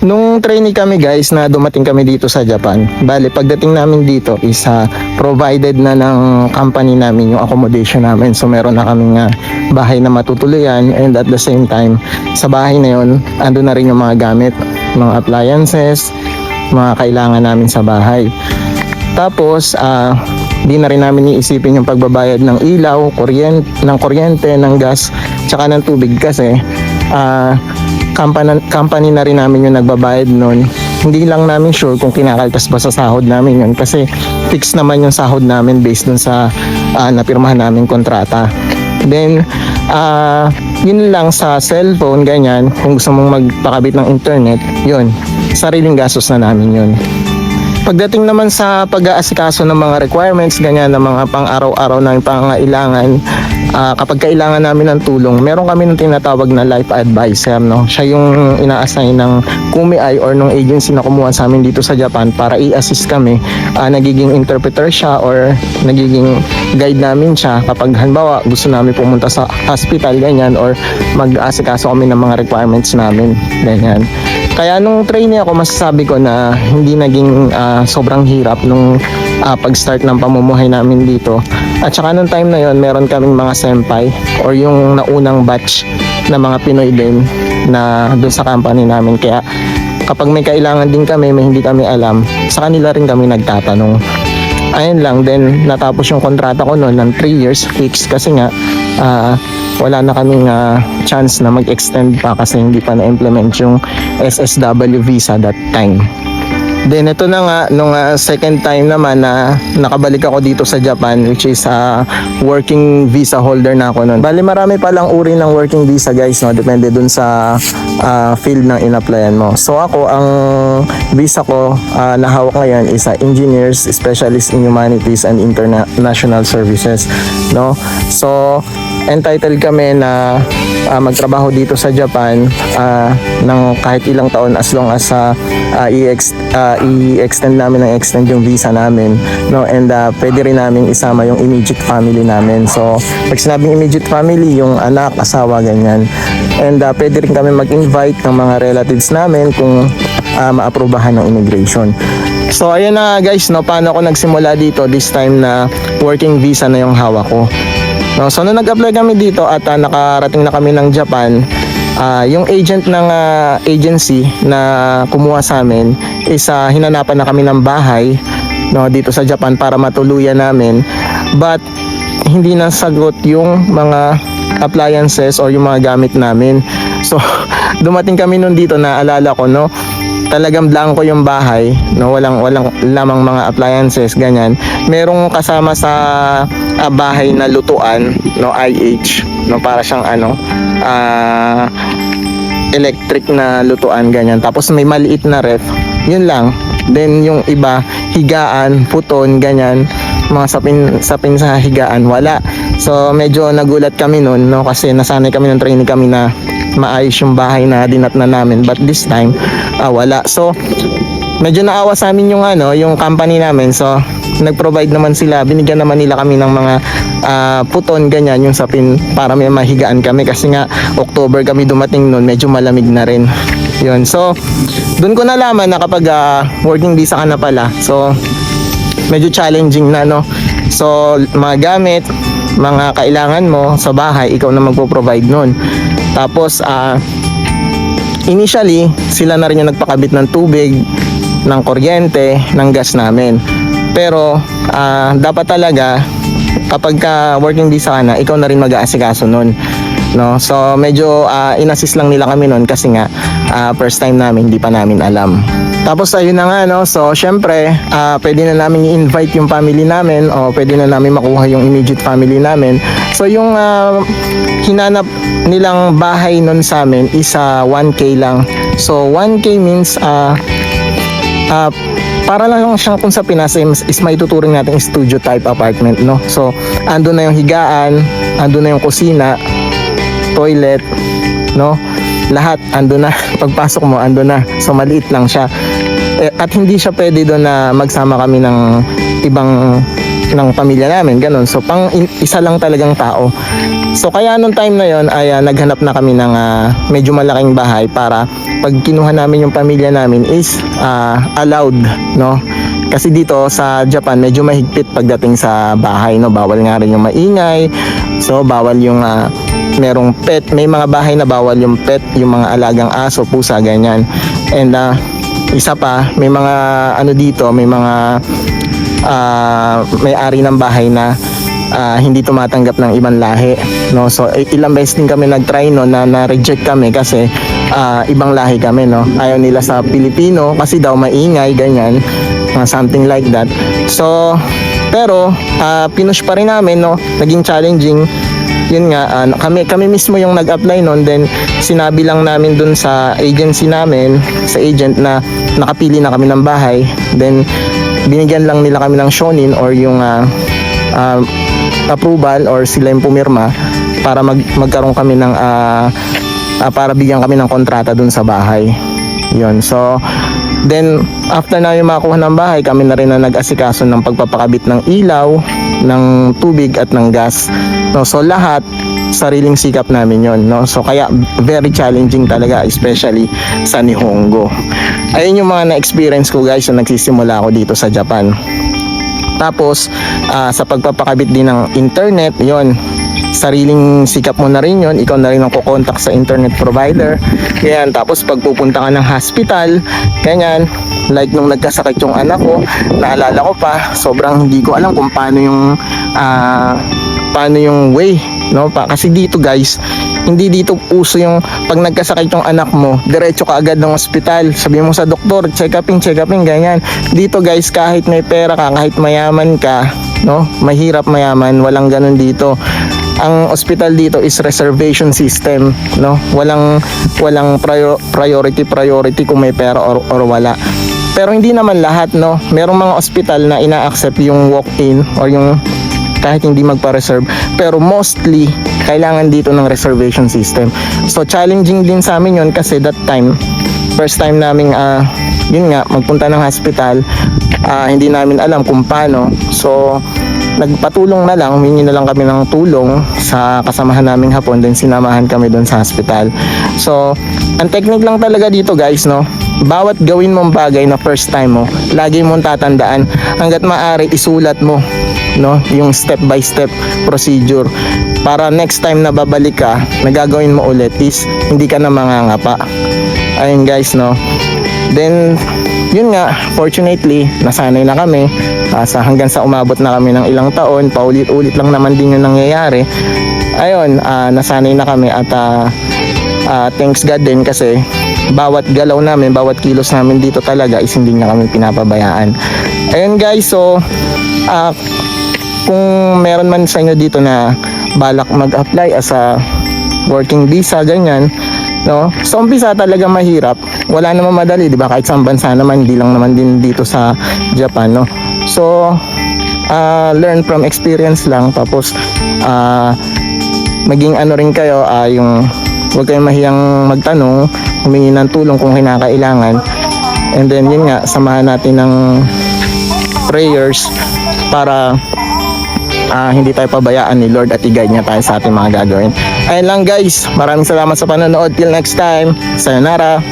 Nung trainee kami guys na dumating kami dito sa Japan, bale pagdating namin dito is provided na ng company namin yung accommodation namin. So meron na kaming bahay na matutuluyan, and at the same time sa bahay na yun ando na rin yung mga gamit, mga appliances, mga kailangan namin sa bahay. Tapos di na rin namin iisipin yung pagbabayad ng ilaw, kuryente, ng gas, tsaka ng tubig kasi company na rin namin yung nagbabayad nun. Hindi lang namin sure kung kinakaltas ba sa sahod namin yun kasi fix naman yung sahod namin based dun sa napirmahan namin kontrata. Then yun lang sa cellphone, ganyan, kung gusto mong magpakabit ng internet, yun, sariling gastos na namin yun. Pagdating naman sa pag-aasikaso ng mga requirements, ganyan, ng mga pang-araw-araw na pangangailangan, kapag kailangan namin ng tulong, meron kami ng tinatawag na life advisor, no? Siya yung ina-assign ng Kumiai or ng agency na kumuha sa amin dito sa Japan para i-assist kami. Nagiging interpreter siya or nagiging guide namin siya kapag halimbawa gusto namin pumunta sa hospital, ganyan, or mag-aasikaso kami ng mga requirements namin, ganyan. Kaya nung trainee ako, masasabi ko na hindi naging sobrang hirap nung pag-start ng pamumuhay namin dito. At saka nung time na yon, meron kaming mga senpai or yung naunang batch na mga Pinoy din na doon sa company namin. Kaya kapag may kailangan din kami, may hindi kami alam, sa kanila rin kami nagtatanong. Ayun lang, then natapos yung kontrata ko noon ng 3 years fix kasi nga wala na kaming chance na mag-extend pa kasi hindi pa na-implement yung SSW visa that time. Then ito na nga, nung second time naman na nakabalik ako dito sa Japan, which is working visa holder na ako nun. Bali marami palang uri ng working visa guys, no? Depende dun sa field ng in-applyan mo. So ako, ang visa ko na hawak ngayon is Engineers Specialist in Humanities and International Services, no? So entitled kami na magtrabaho dito sa Japan ng kahit ilang taon as long as i-extend namin yung visa namin, no? And pwede rin namin isama yung immediate family namin. So pag sinabing immediate family, yung anak, asawa, ganyan. And pwede rin kami mag-invite ng mga relatives namin kung maaprubahan ng immigration. So ayun na guys, no, paano ako nagsimula dito this time na working visa na yung hawak ko. No, so nung nag-apply kami dito at nakarating na kami ng Japan, yung agent ng agency na kumuha sa amin is hinanapan na kami ng bahay, no, dito sa Japan para matuluyan namin. But hindi nasagot yung mga appliances o yung mga gamit namin. So dumating kami nun dito, na alala ko, no, talagang blanco yung bahay, no, walang lamang mga appliances, ganyan. Merong kasama sa bahay na lutuan, no, IH, no, para siyang electric na lutuan, ganyan. Tapos may maliit na ref, yun lang. Then yung iba, higaan, futon, ganyan, mga sapin sa higaan, wala. So medyo nagulat kami noon, no, kasi nasanay kami ng training kami na maayos yung bahay na dinatnan namin, but this time wala. So medyo naawa sa amin yung yung company namin. So nag-provide naman sila, binigyan naman nila kami ng mga puton, ganyan, yung sapin para may mahigaan kami kasi nga October kami dumating noon, medyo malamig na rin yun. So doon ko nalaman na kapag working visa ka na pala, so medyo challenging na, no. So mga gamit, mga kailangan mo sa bahay, ikaw na magpo-provide nun. Tapos initially sila na rin yung nagpakabit ng tubig, ng kuryente, ng gas namin. Pero dapat talaga kapag working visa ka na, ikaw na rin mag-aasikaso nun, no? So medyo inassist lang nila kami nun kasi nga first time namin, hindi pa namin alam. Tapos ayun na nga, no, so syempre pwede na namin i-invite yung family namin o pwede na namin makuha yung immediate family namin. So yung hinanap nilang bahay nun sa amin is 1K lang. So 1K means para lang siyang kung sa Pinas is may tuturing natin studio type apartment, no. So andun na yung higaan, andun na yung kusina, toilet, no, lahat andun na. Pagpasok mo andun na. So maliit lang siya. At hindi siya pwede doon na magsama kami ng ibang ng pamilya namin, ganun. So pang isa lang talagang tao. So kaya nung time na yon ay naghanap na kami ng medyo malaking bahay para pag kinuha namin yung pamilya namin is allowed, no? Kasi dito sa Japan medyo mahigpit pagdating sa bahay, no? Bawal nga rin yung maingay. So bawal yung merong pet, may mga bahay na bawal yung pet, yung mga alagang aso, pusa, ganyan. And isa pa, may mga ano dito, may mga may-ari ng bahay na hindi tumatanggap ng ibang lahi, no? So ilang beses din kami nag-try no na reject kami kasi ibang lahi kami, no? Ayaw nila sa Pilipino kasi daw maingay, ganyan, something like that. So pero pinush pa rin namin, no? Naging challenging. Yun nga, kami mismo yung nag-apply noon, then sinabi lang namin dun sa agency namin, sa agent, na nakapili na kami ng bahay. Then binigyan lang nila kami ng shonin or yung approval, or sila yung pumirma para magkaroon kami ng para bigyan kami ng kontrata dun sa bahay. Yun. So then after na yung makuha ng bahay, kami na rin na nag-asikaso ng pagpapakabit ng ilaw, ng tubig at ng gas, no? So lahat sariling sikap namin yon, no? So kaya very challenging talaga, especially sa Nihongo. Ayun yung mga na-experience ko, guys, nung nagsisimula ako dito sa Japan. Tapos sa pagpapakabit din ng internet, yon, sariling sikap mo na rin yon. Ikaw na rin ang kukontak sa internet provider, ganyan. Tapos pagpupunta ka ng hospital, ganyan, like nung nagkasakit yung anak ko, naalala ko pa, sobrang hindi ko alam kung paano yung way, no? Kasi dito, guys, hindi dito uso yung pag nagkasakit yung anak mo, diretso ka agad ng ospital, sabi mo sa doktor, check upin, ganyan. Dito, guys, kahit may pera ka, kahit mayaman ka, no, mahirap, mayaman, walang ganun dito. Ang ospital dito is reservation system, no? Walang priority kung may pera or wala. Pero hindi naman lahat, no? Merong mga ospital na ina-accept yung walk-in or yung kahit hindi magpa-reserve, pero mostly kailangan dito ng reservation system. So challenging din sa amin yun kasi that time, first time namin yun nga, magpunta ng hospital, hindi namin alam kung paano. So nagpatulong na lang, humingi na lang kami ng tulong sa kasamahan naming Hapon, then sinamahan kami doon sa hospital. So ang technique lang talaga dito, guys, no? Bawat gawin mong bagay na first time mo, lagi mong tatandaan, hanggat maaari isulat mo, no, yung step by step procedure, para next time na babalik ka, na gagawin mo ulit is hindi ka na mangangapa. Ayun, guys, no. Then yun nga, fortunately nasanay na kami, hanggang sa umabot na kami ng ilang taon, paulit-ulit lang naman din yung nangyayari. Ayun, nasanay na kami at thanks God din kasi bawat galaw namin, bawat kilos namin dito talaga is hindi na kami pinapabayaan. Ayun, guys, so kung meron man sa inyo dito na balak mag-apply as a working visa, ganyan, no? So umpisa talaga mahirap, wala namang madali, di ba? Kahit sa bansa naman, hindi lang naman din dito sa Japan, no? So learn from experience lang, tapos maging ano rin kayo, yung huwag kayong mahiyang magtanong, humingi ng tulong kung kinakailangan. And then yun nga, samahan natin ng prayers para hindi tayo pabayaan ni Lord at i-guide niya tayo sa ating mga gagawin. Ayun lang, guys, maraming salamat sa panonood. Till next time, sayonara.